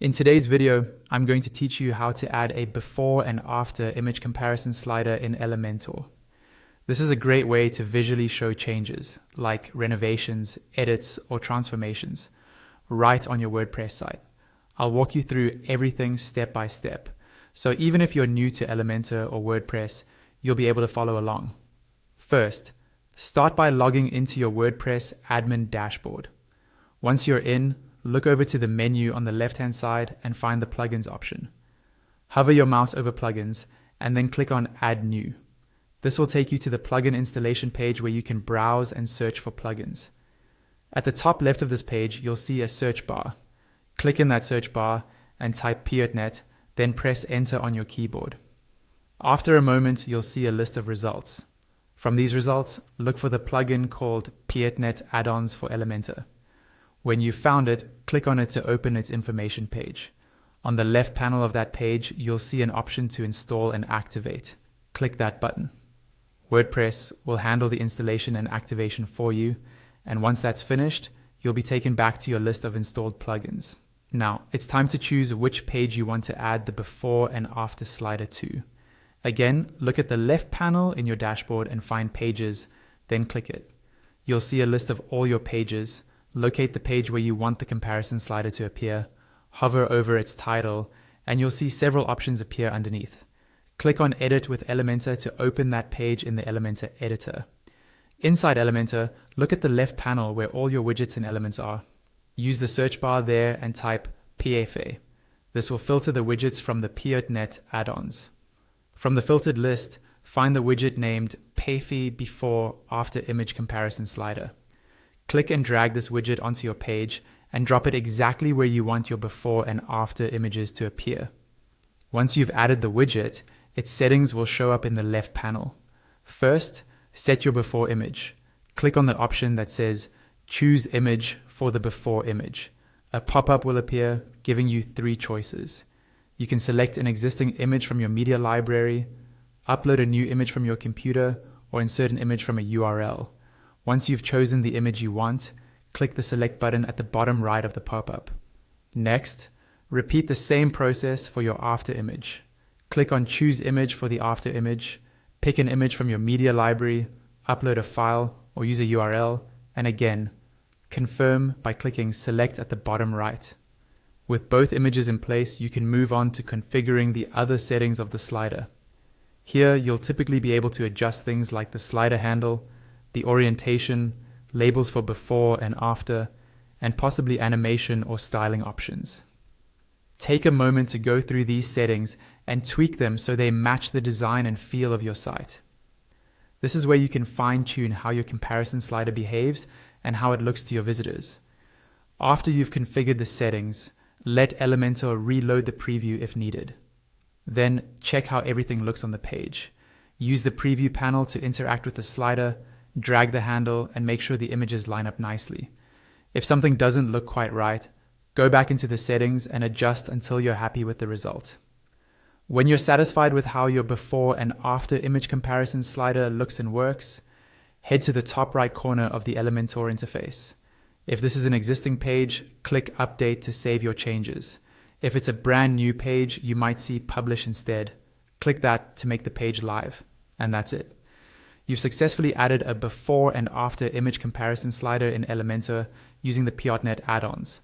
In today's video, I'm going to teach you how to add a before and after image comparison slider in Elementor. This is a great way to visually show changes, like renovations, edits, or transformations, right on your WordPress site. I'll walk you through everything step by step, so even if you're new to Elementor or WordPress, you'll be able to follow along. First, start by logging into your WordPress admin dashboard. Once you're in, look over to the menu on the left-hand side and find the plugins option. Hover your mouse over plugins and then click on Add New. This will take you to the plugin installation page where you can browse and search for plugins. At the top left of this page, you'll see a search bar. Click in that search bar and type Piotnet, then press Enter on your keyboard. After a moment, you'll see a list of results. From these results, look for the plugin called Piotnet Add-ons for Elementor. When you've found it, click on it to open its information page. On the left panel of that page, you'll see an option to install and activate. Click that button. WordPress will handle the installation and activation for you, and once that's finished, you'll be taken back to your list of installed plugins. Now, it's time to choose which page you want to add the before and after slider to. Again, look at the left panel in your dashboard and find Pages, then click it. You'll see a list of all your pages. Locate the page where you want the comparison slider to appear, hover over its title, and you'll see several options appear underneath. Click on Edit with Elementor to open that page in the Elementor editor. Inside Elementor, look at the left panel where all your widgets and elements are. Use the search bar there and type PFA. This will filter the widgets from the Piotnet add-ons. From the filtered list, find the widget named PFA Before After Image Comparison Slider. Click and drag this widget onto your page and drop it exactly where you want your before and after images to appear. Once you've added the widget, its settings will show up in the left panel. First, set your before image. Click on the option that says Choose Image for the before image. A pop-up will appear giving you 3 choices. You can select an existing image from your media library, upload a new image from your computer, or insert an image from a URL. Once you've chosen the image you want, click the Select button at the bottom right of the pop-up. Next, repeat the same process for your after image. Click on Choose Image for the after image, pick an image from your media library, upload a file, or use a URL, and again, confirm by clicking Select at the bottom right. With both images in place, you can move on to configuring the other settings of the slider. Here, you'll typically be able to adjust things like the slider handle, the orientation, labels for before and after, and possibly animation or styling options. Take a moment to go through these settings and tweak them so they match the design and feel of your site. This is where you can fine-tune how your comparison slider behaves and how it looks to your visitors. After you've configured the settings, let Elementor reload the preview if needed. Then check how everything looks on the page. Use the preview panel to interact with the slider, drag the handle, and make sure the images line up nicely. If something doesn't look quite right, go back into the settings and adjust until you're happy with the result. When you're satisfied with how your before and after image comparison slider looks and works, head to the top right corner of the Elementor interface. If this is an existing page, click Update to save your changes. If it's a brand new page, you might see Publish instead. Click that to make the page live, and that's it. You've successfully added a before and after image comparison slider in Elementor using the Piotnet add-ons.